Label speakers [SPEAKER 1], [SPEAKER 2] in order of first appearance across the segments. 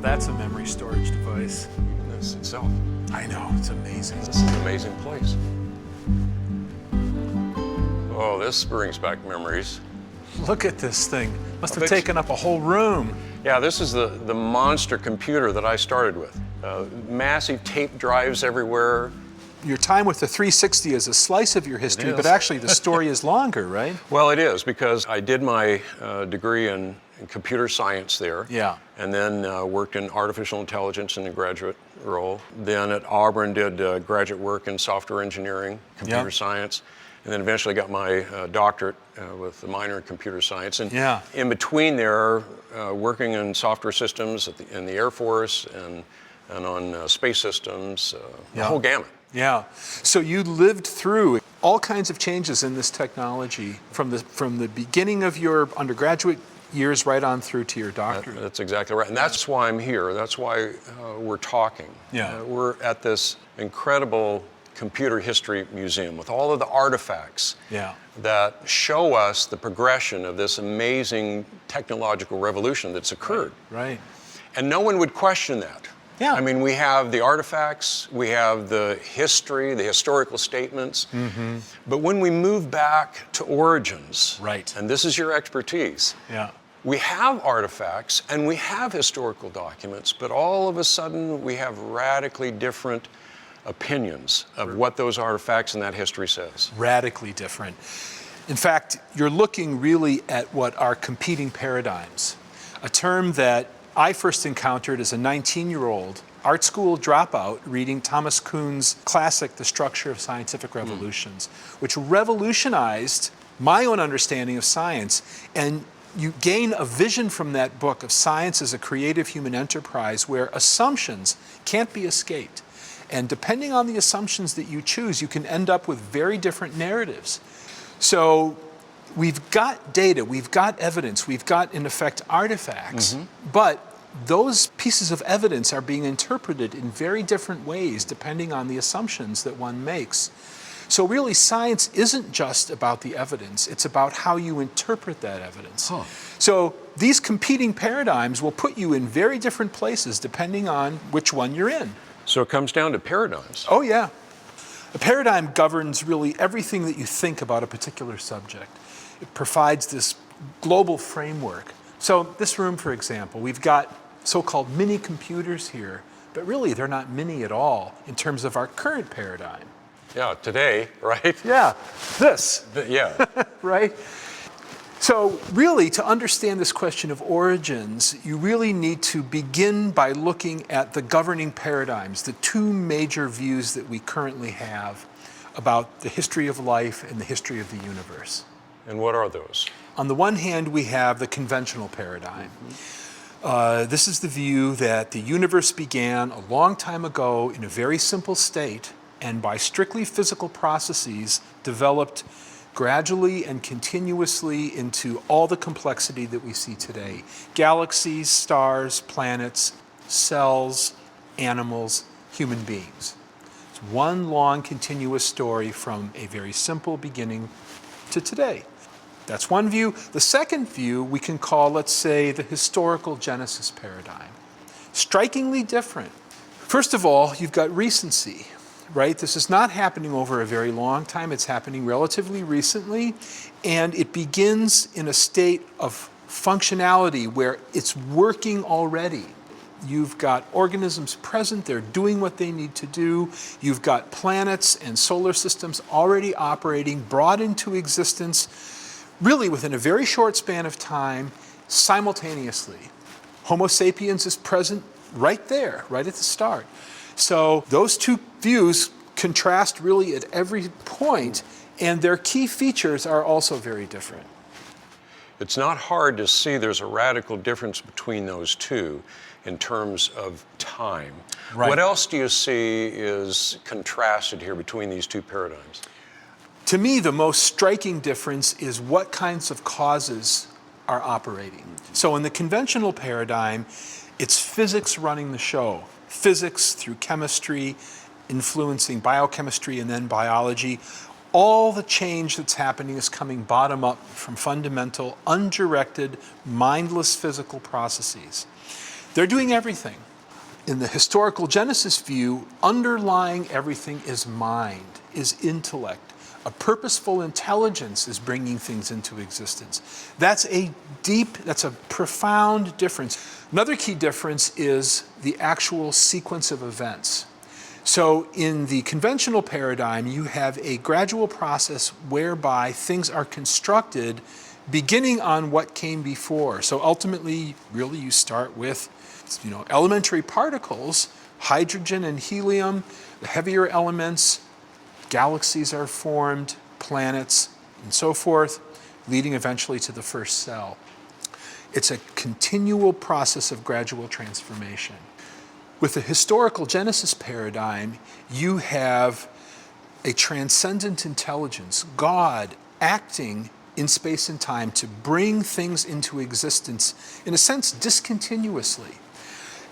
[SPEAKER 1] that's a memory storage device.
[SPEAKER 2] This itself.
[SPEAKER 1] I know, it's amazing.
[SPEAKER 2] This is an amazing place. Oh, this brings back memories.
[SPEAKER 1] Look at this thing. Must have taken up a whole room.
[SPEAKER 2] Yeah, this is the monster computer that I started with. Massive tape drives everywhere.
[SPEAKER 1] Your time with the 360 is a slice of your history, but actually the story is longer, right?
[SPEAKER 2] Well, it is, because I did my degree in computer science there.
[SPEAKER 1] Yeah.
[SPEAKER 2] And then worked in artificial intelligence in a graduate role. Then at Auburn did graduate work in software engineering, computer science. And then eventually got my doctorate with a minor in computer science. And in between there, working in software systems in the Air Force and on space systems, the whole gamut.
[SPEAKER 1] Yeah. So you lived through all kinds of changes in this technology from the beginning of your undergraduate years right on through to your doctorate.
[SPEAKER 2] That's exactly right. And that's why I'm here. That's why we're talking.
[SPEAKER 1] Yeah.
[SPEAKER 2] We're at this incredible computer history museum with all of the artifacts that show us the progression of this amazing technological revolution that's occurred.
[SPEAKER 1] Right.
[SPEAKER 2] And no one would question that.
[SPEAKER 1] Yeah.
[SPEAKER 2] I mean, we have the artifacts, we have the history, the historical statements, but when we move back to origins, and this is your expertise, we have artifacts and we have historical documents, but all of a sudden we have radically different opinions of what those artifacts and that history says.
[SPEAKER 1] Radically different. In fact, you're looking really at what are competing paradigms, a term that I first encountered as a 19-year-old art school dropout reading Thomas Kuhn's classic, The Structure of Scientific Revolutions, which revolutionized my own understanding of science. And you gain a vision from that book of science as a creative human enterprise where assumptions can't be escaped. And depending on the assumptions that you choose, you can end up with very different narratives. So we've got data, we've got evidence, we've got, in effect, artifacts, but those pieces of evidence are being interpreted in very different ways depending on the assumptions that one makes. So really, science isn't just about the evidence, it's about how you interpret that evidence. So these competing paradigms will put you in very different places depending on which one you're in.
[SPEAKER 2] So it comes down to paradigms.
[SPEAKER 1] Oh yeah. A paradigm governs really everything that you think about a particular subject. It provides this global framework. So this room, for example, we've got so-called mini computers here, but really they're not mini at all in terms of our current paradigm.
[SPEAKER 2] Yeah, today, right?
[SPEAKER 1] Yeah, this.
[SPEAKER 2] Yeah.
[SPEAKER 1] Right? So really, to understand this question of origins, you really need to begin by looking at the governing paradigms, the two major views that we currently have about the history of life and the history of the universe.
[SPEAKER 2] And what are those?
[SPEAKER 1] On the one hand, we have the conventional paradigm. This is the view that the universe began a long time ago in a very simple state, and by strictly physical processes developed gradually and continuously into all the complexity that we see today. Galaxies, stars, planets, cells, animals, human beings. It's one long continuous story from a very simple beginning to today. That's one view. The second view we can call, let's say, the historical Genesis paradigm. Strikingly different. First of all, you've got recency. Right? This is not happening over a very long time. It's happening relatively recently, and it begins in a state of functionality where it's working already. You've got organisms present, they're doing what they need to do. You've got planets and solar systems already operating, brought into existence, really within a very short span of time, simultaneously. Homo sapiens is present right there, right at the start. So those two views contrast really at every point, and their key features are also very different.
[SPEAKER 2] It's not hard to see there's a radical difference between those two in terms of time.
[SPEAKER 1] Right.
[SPEAKER 2] What else do you see is contrasted here between these two paradigms?
[SPEAKER 1] To me, the most striking difference is what kinds of causes are operating. So in the conventional paradigm, it's physics running the show. Physics through chemistry, influencing biochemistry and then biology. All the change that's happening is coming bottom up from fundamental, undirected, mindless physical processes. They're doing everything. In the historical Genesis view, underlying everything is mind, is intellect. A purposeful intelligence is bringing things into existence. That's a profound difference. Another key difference is the actual sequence of events. So in the conventional paradigm, you have a gradual process whereby things are constructed beginning on what came before. So ultimately, really, you start with, elementary particles, hydrogen and helium, the heavier elements, galaxies are formed, planets, and so forth, leading eventually to the first cell. It's a continual process of gradual transformation. With the historical Genesis paradigm, you have a transcendent intelligence, God acting in space and time to bring things into existence, in a sense, discontinuously.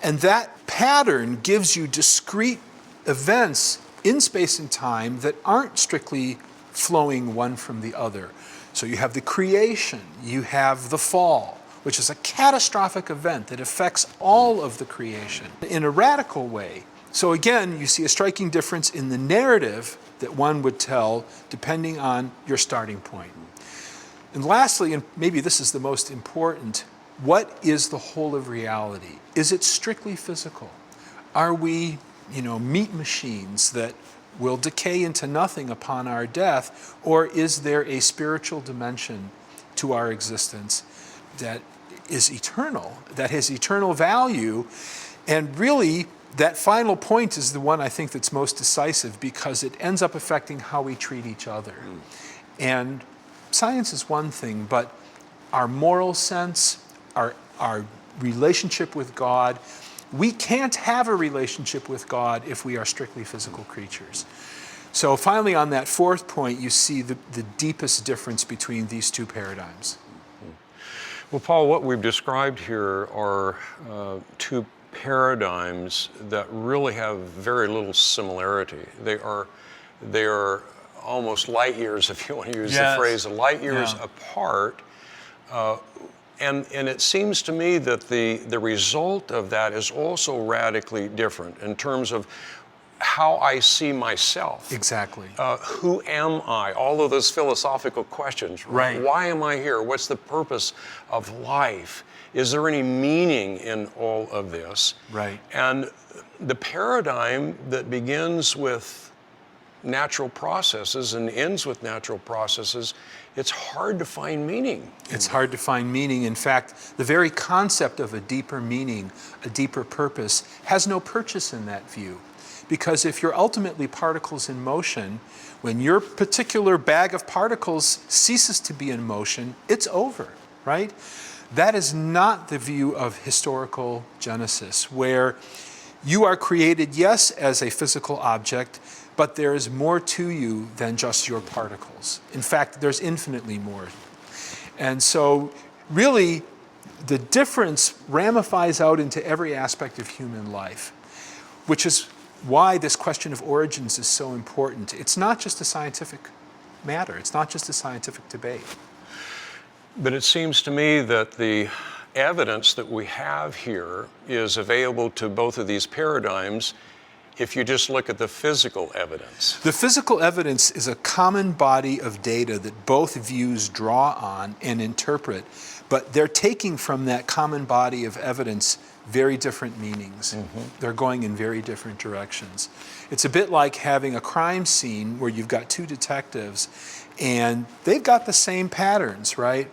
[SPEAKER 1] And that pattern gives you discrete events in space and time that aren't strictly flowing one from the other. So you have the creation, you have the fall, which is a catastrophic event that affects all of the creation in a radical way. So again, you see a striking difference in the narrative that one would tell depending on your starting point. And lastly, and maybe this is the most important, what is the whole of reality? Is it strictly physical? Are we, meat machines that will decay into nothing upon our death, or is there a spiritual dimension to our existence that is eternal, that has eternal value? And really, that final point is the one I think that's most decisive, because it ends up affecting how we treat each other. And science is one thing, but our moral sense, our relationship with God, we can't have a relationship with God if we are strictly physical creatures. So finally, on that fourth point, you see the deepest difference between these two paradigms.
[SPEAKER 2] Well, Paul, what we've described here are two paradigms that really have very little similarity. They are almost light years, if you want to use the phrase, light years apart. And it seems to me that the result of that is also radically different in terms of how I see myself.
[SPEAKER 1] Exactly.
[SPEAKER 2] Who am I? All of those philosophical questions.
[SPEAKER 1] Right.
[SPEAKER 2] Why am I here? What's the purpose of life? Is there any meaning in all of this?
[SPEAKER 1] Right.
[SPEAKER 2] And the paradigm that begins with natural processes and ends with natural processes, it's hard to find meaning.
[SPEAKER 1] It's hard to find meaning. In fact, the very concept of a deeper meaning, a deeper purpose, has no purchase in that view. Because if you're ultimately particles in motion, when your particular bag of particles ceases to be in motion, it's over, right? That is not the view of historical Genesis, where you are created, yes, as a physical object, but there is more to you than just your particles. In fact, there's infinitely more. And so really, the difference ramifies out into every aspect of human life, which is why this question of origins is so important. It's not just a scientific matter. It's not just a scientific debate.
[SPEAKER 2] But it seems to me that the evidence that we have here is available to both of these paradigms if you just look at the physical evidence.
[SPEAKER 1] The physical evidence is a common body of data that both views draw on and interpret, but they're taking from that common body of evidence very different meanings. They're going in very different directions. It's a bit like having a crime scene where you've got two detectives and they've got the same patterns, right?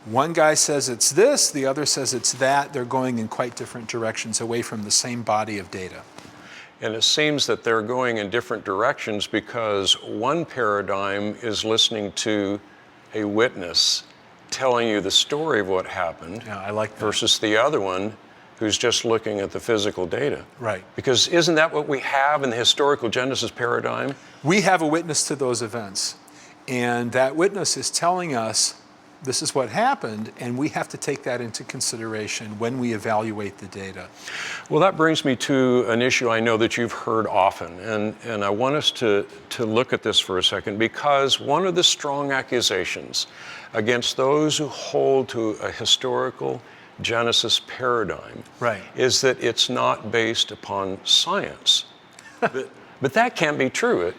[SPEAKER 1] One guy says it's this, the other says it's that. They're going in quite different directions away from the same body of data.
[SPEAKER 2] And it seems that they're going in different directions because one paradigm is listening to a witness telling you the story of what happened.
[SPEAKER 1] Yeah, I like that.
[SPEAKER 2] Versus the other one who's just looking at the physical data.
[SPEAKER 1] Right.
[SPEAKER 2] Because isn't that what we have in the historical Genesis paradigm?
[SPEAKER 1] We have a witness to those events. And that witness is telling us this is what happened, and we have to take that into consideration when we evaluate the data.
[SPEAKER 2] Well, that brings me to an issue I know that you've heard often, and I want us to look at this for a second, because one of the strong accusations against those who hold to a historical Genesis paradigm is that it's not based upon science. But that can't be true.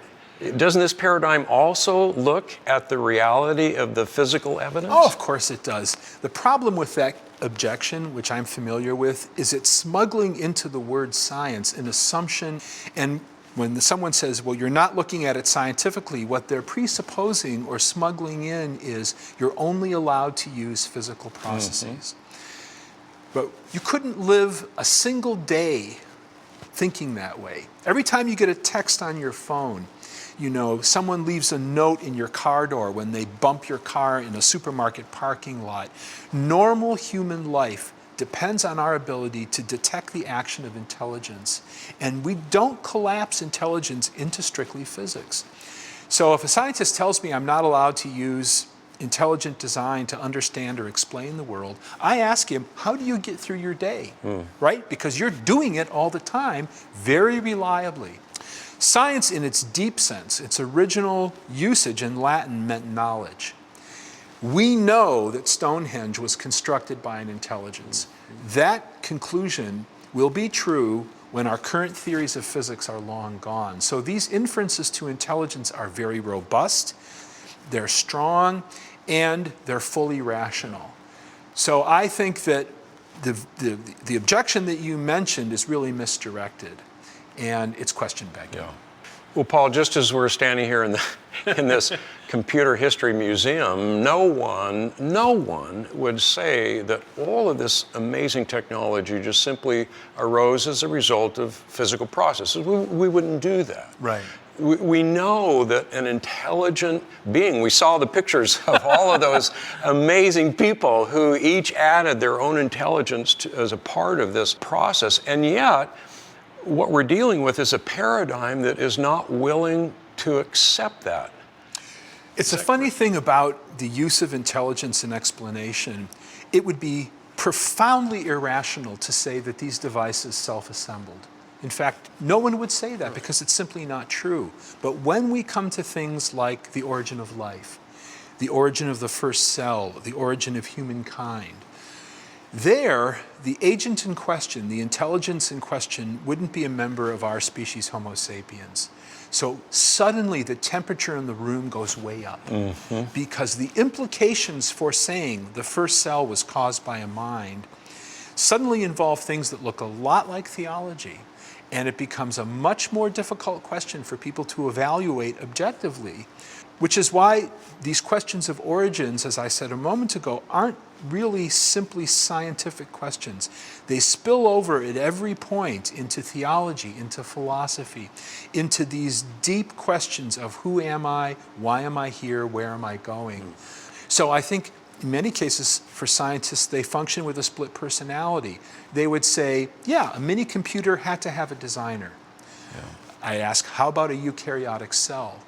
[SPEAKER 2] Doesn't this paradigm also look at the reality of the physical evidence?
[SPEAKER 1] Oh, of course it does. The problem with that objection, which I'm familiar with, is it's smuggling into the word science an assumption. And when someone says, well, you're not looking at it scientifically, what they're presupposing or smuggling in is you're only allowed to use physical processes. But you couldn't live a single day thinking that way. Every time you get a text on your phone, you know, someone leaves a note in your car door when they bump your car in a supermarket parking lot. Normal human life depends on our ability to detect the action of intelligence. And we don't collapse intelligence into strictly physics. So if a scientist tells me I'm not allowed to use intelligent design to understand or explain the world, I ask him, how do you get through your day? Right? Because you're doing it all the time, very reliably. Science in its deep sense, its original usage in Latin meant knowledge. We know that Stonehenge was constructed by an intelligence. That conclusion will be true when our current theories of physics are long gone. So these inferences to intelligence are very robust, they're strong, and they're fully rational. So I think that the objection that you mentioned is really misdirected, and it's question-begging.
[SPEAKER 2] Yeah. Well, Paul, just as we're standing here in this computer history museum, no one would say that all of this amazing technology just simply arose as a result of physical processes. We wouldn't do that.
[SPEAKER 1] Right.
[SPEAKER 2] We know that an intelligent being, we saw the pictures of all of those amazing people who each added their own intelligence as a part of this process, and yet what we're dealing with is a paradigm that is not willing to accept that.
[SPEAKER 1] It's a funny thing about the use of intelligence in explanation. It would be profoundly irrational to say that these devices self-assembled. In fact, no one would say that because it's simply not true. But when we come to things like the origin of life, the origin of the first cell, the origin of humankind, there, the agent in question, the intelligence in question, wouldn't be a member of our species, Homo sapiens. So suddenly the temperature in the room goes way up because the implications for saying the first cell was caused by a mind suddenly involve things that look a lot like theology. And it becomes a much more difficult question for people to evaluate objectively, which is why these questions of origins, as I said a moment ago, aren't really simply scientific questions. They spill over at every point into theology, into philosophy, into these deep questions of who am I, why am I here, where am I going? So I think in many cases for scientists, they function with a split personality. They would say, yeah, a mini computer had to have a designer. I ask, how about a eukaryotic cell?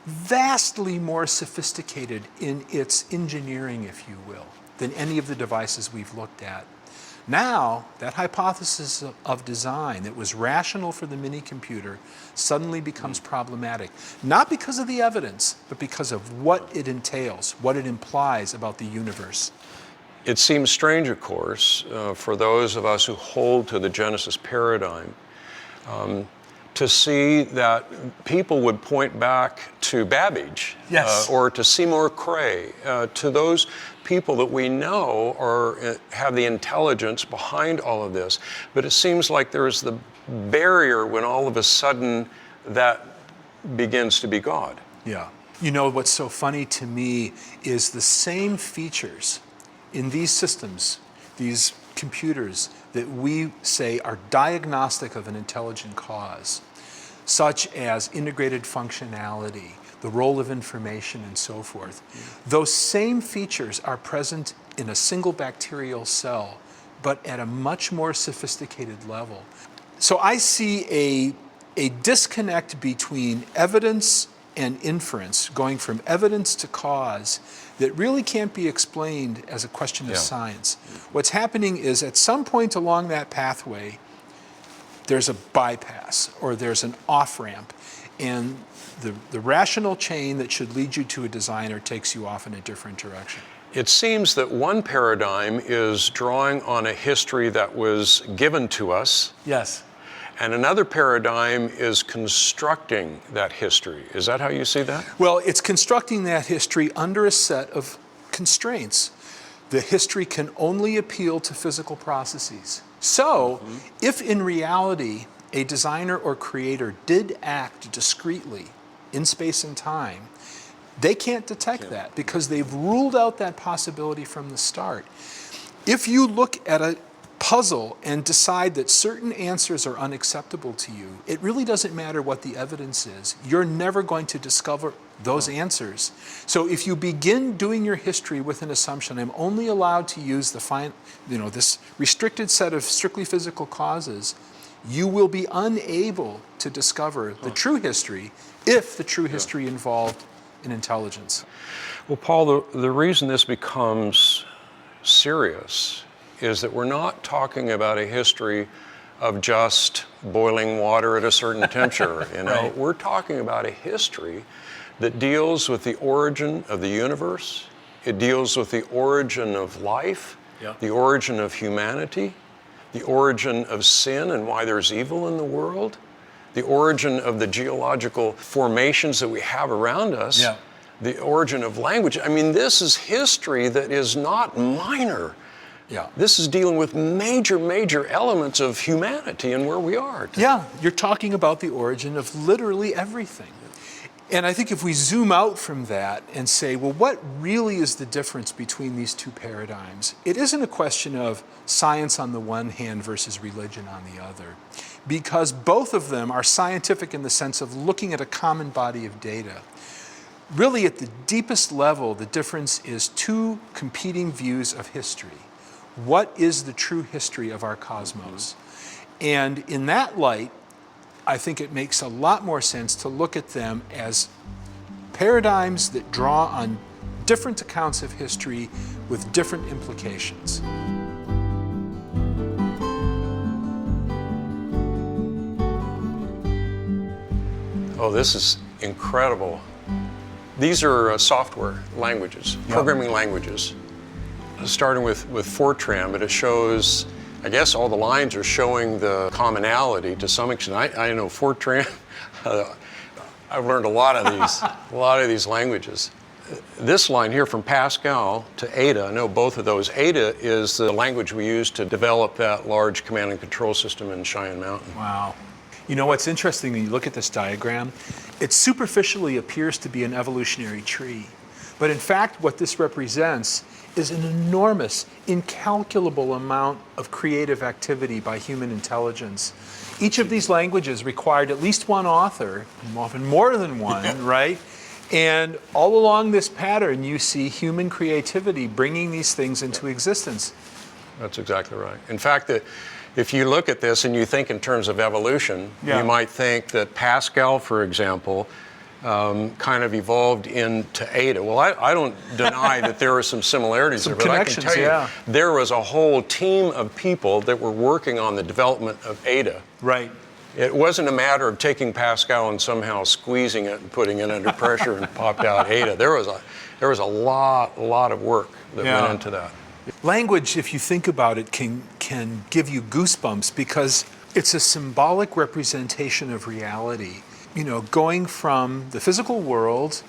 [SPEAKER 1] Vastly more sophisticated in its engineering, if you will, than any of the devices we've looked at. Now, that hypothesis of design that was rational for the mini computer suddenly becomes problematic, not because of the evidence, but because of what it entails, what it implies about the universe.
[SPEAKER 2] It seems strange, of course, for those of us who hold to the Genesis paradigm, to see that people would point back to Babbage, or to Seymour Cray, to those people that we know have the intelligence behind all of this. But it seems like there's the barrier when all of a sudden that begins to be God.
[SPEAKER 1] Yeah. You know, what's so funny to me is the same features in these systems, these computers that we say are diagnostic of an intelligent cause, such as integrated functionality, the role of information, and so forth. Those same features are present in a single bacterial cell, but at a much more sophisticated level. So I see a disconnect between evidence and inference, going from evidence to cause, that really can't be explained as a question of science. What's happening is at some point along that pathway, there's a bypass or there's an off-ramp, and the rational chain that should lead you to a designer takes you off in a different direction.
[SPEAKER 2] It seems that one paradigm is drawing on a history that was given to us.
[SPEAKER 1] Yes.
[SPEAKER 2] And another paradigm is constructing that history. Is that how you see that?
[SPEAKER 1] Well, it's constructing that history under a set of constraints. The history can only appeal to physical processes. So, if in reality a designer or creator did act discretely in space and time, they can't detect that because they've ruled out that possibility from the start. If you look at a puzzle and decide that certain answers are unacceptable to you, it really doesn't matter what the evidence is. You're never going to discover those answers. So if you begin doing your history with an assumption, I'm only allowed to use this restricted set of strictly physical causes, you will be unable to discover the true history if the true history involved in intelligence.
[SPEAKER 2] Well, Paul, the reason this becomes serious is that we're not talking about a history of just boiling water at a certain temperature.
[SPEAKER 1] Right.
[SPEAKER 2] We're talking about a history that deals with the origin of the universe. It deals with the origin of life, the origin of humanity, the origin of sin and why there's evil in the world, the origin of the geological formations that we have around us, the origin of language. I mean, this is history that is not minor. This is dealing with major, major elements of humanity and where we are.
[SPEAKER 1] Yeah, you're talking about the origin of literally everything. And I think if we zoom out from that and say, well, what really is the difference between these two paradigms? It isn't a question of science on the one hand versus religion on the other, because both of them are scientific in the sense of looking at a common body of data. Really, at the deepest level, the difference is two competing views of history. What is the true history of our cosmos? And in that light, I think it makes a lot more sense to look at them as paradigms that draw on different accounts of history with different implications.
[SPEAKER 2] Oh, this is incredible. These are software languages, programming languages. Starting with Fortran, but it shows, I guess all the lines are showing the commonality to some extent. I know Fortran, I've learned a lot of these languages. This line here from Pascal to Ada, I know both of those. Ada is the language we use to develop that large command and control system in Cheyenne Mountain.
[SPEAKER 1] Wow. You know what's interesting when you look at this diagram? It superficially appears to be an evolutionary tree. But in fact, what this represents is an enormous, incalculable amount of creative activity by human intelligence. Each of these languages required at least one author, often more than one, right? And all along this pattern, you see human creativity bringing these things into existence.
[SPEAKER 2] That's exactly right. In fact, if you look at this and you think in terms of evolution, you might think that Pascal, for example, kind of evolved into Ada. Well, I don't deny that there are some similarities there, but I can tell you there was a whole team of people that were working on the development of Ada.
[SPEAKER 1] Right.
[SPEAKER 2] It wasn't a matter of taking Pascal and somehow squeezing it and putting it under pressure and popped out Ada. There was a lot of work that went into that.
[SPEAKER 1] Language, if you think about it, can give you goosebumps because it's a symbolic representation of reality. You know, going from the physical world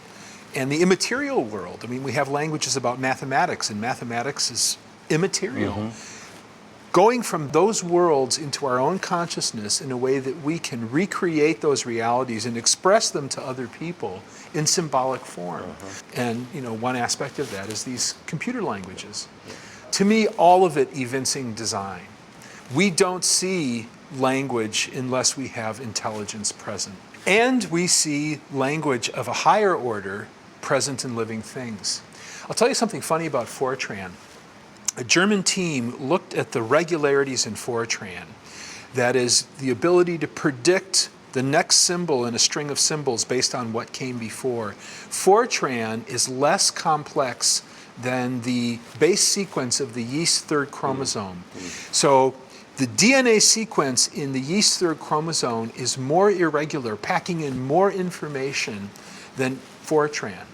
[SPEAKER 1] and the immaterial world. I mean, we have languages about mathematics, and mathematics is immaterial. Going from those worlds into our own consciousness in a way that we can recreate those realities and express them to other people in symbolic form. And, you know, one aspect of that is these computer languages. To me, all of it evincing design. We don't see language unless we have intelligence present. And we see language of a higher order present in living things. I'll tell you something funny about Fortran. A German team looked at the regularities in Fortran, that is, the ability to predict the next symbol in a string of symbols based on what came before. Fortran is less complex than the base sequence of the yeast third chromosome. So the DNA sequence in the yeast third chromosome is more irregular, packing in more information than Fortran.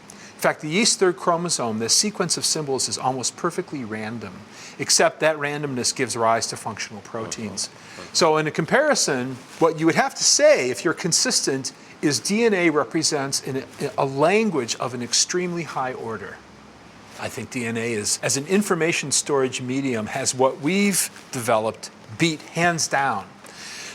[SPEAKER 1] fact, the yeast third chromosome, the sequence of symbols is almost perfectly random, except that randomness gives rise to functional proteins. So in a comparison, what you would have to say, if you're consistent, is DNA represents a language of an extremely high order. I think DNA is, as an information storage medium, has what we've developed beat hands down.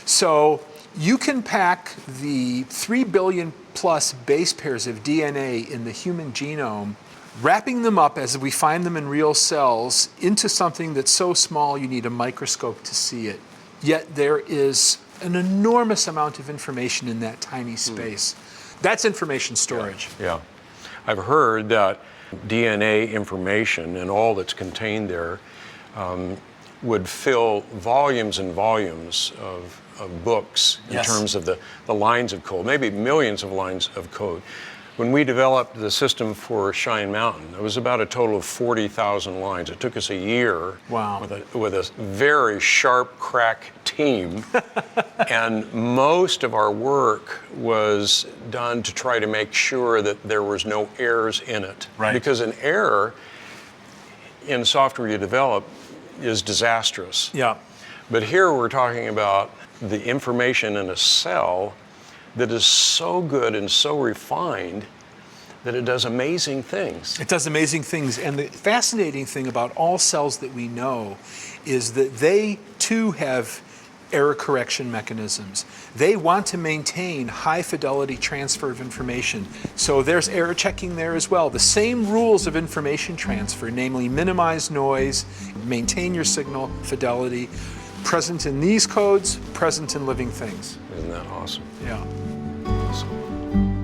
[SPEAKER 1] So you can pack the 3 billion plus base pairs of DNA in the human genome, wrapping them up as we find them in real cells into something that's so small you need a microscope to see it. Yet there is an enormous amount of information in that tiny space. That's information storage.
[SPEAKER 2] Yeah. I've heard that DNA information and all that's contained there would fill volumes and volumes of books in terms of the lines of code, maybe millions of lines of code. When we developed the system for Cheyenne Mountain, it was about a total of 40,000 lines. It took us a year with a very sharp crack team. And most of our work was done to try to make sure that there was no errors in it.
[SPEAKER 1] Right.
[SPEAKER 2] Because an error in software you develop is disastrous.
[SPEAKER 1] Yeah.
[SPEAKER 2] But here we're talking about the information in a cell that is so good and so refined that it does amazing things.
[SPEAKER 1] It does amazing things. And the fascinating thing about all cells that we know is that they too have error correction mechanisms. They want to maintain high fidelity transfer of information. So there's error checking there as well. The same rules of information transfer, namely minimize noise, maintain your signal fidelity, present in these codes, present in living things.
[SPEAKER 2] Isn't that awesome?
[SPEAKER 1] Yeah.
[SPEAKER 2] Awesome.